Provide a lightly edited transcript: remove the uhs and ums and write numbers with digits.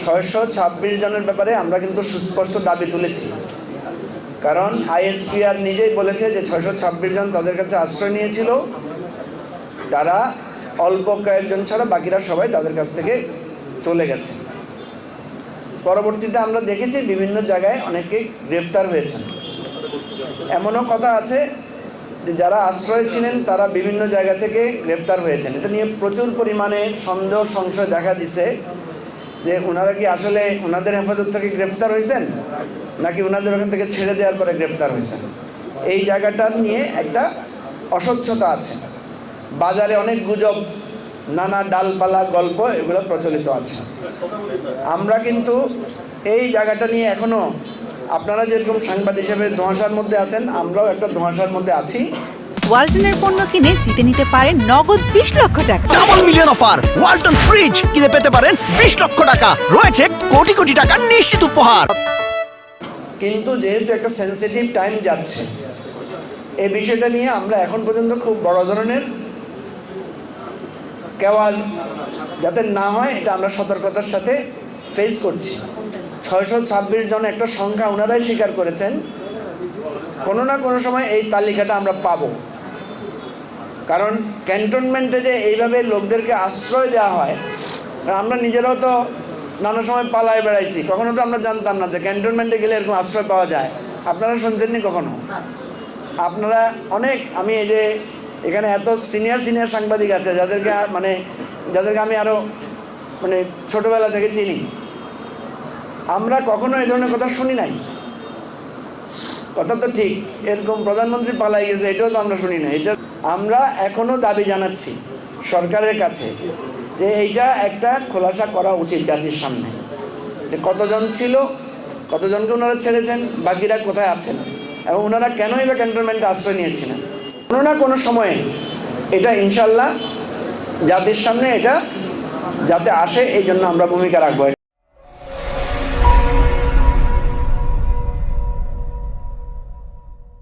626 জনের ব্যাপারে আমরা কিন্তু সুস্পষ্ট দাবি তুলেছি, কারণ আইএসপিআর নিজেই বলেছে যে 626 জন তাদের কাছে আশ্রয় নিয়েছিল, তারা অল্প কয়েকজন ছাড়া বাকিরা সবাই তাদের কাছ থেকে চলে গেছে। পরবর্তীতে আমরা দেখেছি বিভিন্ন জায়গায় অনেকেই গ্রেফতার হয়েছেন। এমনও কথা আছে যে যারা আশ্রয় ছিলেন তারা বিভিন্ন জায়গা থেকে গ্রেফতার হয়েছেন। এটা নিয়ে প্রচুর পরিমাণে সন্দেহ সংশয় দেখা দিছে যে ওনারা কি আসলে ওনাদের হেফাজত থেকে গ্রেফতার হয়েছেন নাকি ওনাদের ওখান থেকে ছেড়ে দেওয়ার পরে গ্রেফতার হয়েছেন। এই জায়গাটা নিয়ে একটা অস্বচ্ছতা আছে। বাজারে অনেক গুজব, নানা ডালপালা গল্প এগুলো প্রচলিত আছে। আমরা কিন্তু এই জায়গাটা নিয়ে এখনও, আপনারা যেরকম সাংবাদিক হিসেবে ধোঁয়াশার মধ্যে আছেন, আমরাও একটা ধোঁয়াশার মধ্যে আছি। ওয়ালটনের পণ্য কিনে জিতে নিতে পারেন নগদ 20 লক্ষ টাকা। Double million offer, Walton fridge কিনে পেতে পারেন 20 লক্ষ টাকা। রয়েছে কোটি কোটি টাকার নিশ্চিত উপহার। কিন্তু যেহেতু একটা সেন্সিটিভ টাইম যাচ্ছে, এই বিষয়টা নিয়ে আমরা এখন পর্যন্ত খুব বড় ধরনের কেওয়াজ যাতে না হয় এটা আমরা সতর্কতার সাথে ফেস করছি। 626 জন একটা সংখ্যা ওনারাই স্বীকার করেছেন, কোনো না কোনো সময় এই তালিকাটা আমরা পাবো। কারণ ক্যান্টনমেন্টে যে এইভাবে লোকদেরকে আশ্রয় দেওয়া হয়, আমরা নিজেরাও তো নানা সময় পালায় বেড়াইছি, কখনো তো আমরা জানতাম না যে ক্যান্টনমেন্টে গেলে এরকম আশ্রয় পাওয়া যায়। আপনারা শুনছেননি কখনো? আপনারা অনেক, আমি এই যে এখানে এত সিনিয়র সাংবাদিক আছে যাদেরকে আমি আরও ছোটোবেলা থেকে চিনি, আমরা কখনো এই ধরনের কথা শুনি নাই। কথা তো ঠিক, এরকম প্রধানমন্ত্রী পালাই গেছে এটাও তো আমরা শুনি না। এটা আমরা এখনও দাবি জানাচ্ছি সরকারের কাছে যে এইটা একটা খোলাসা করা উচিত জাতির সামনে, যে কতজন ছিল, কতজনকে ওনারা ছেড়েছেন, বাকিরা কোথায় আছেন এবং ওনারা কেনই বা ক্যান্টনমেন্টে আশ্রয় নিয়েছিলেন। কোনো না কোনো সময়ে এটা ইনশাল্লাহ জাতির সামনে এটা যাতে আসে, এই জন্য আমরা ভূমিকা রাখবো।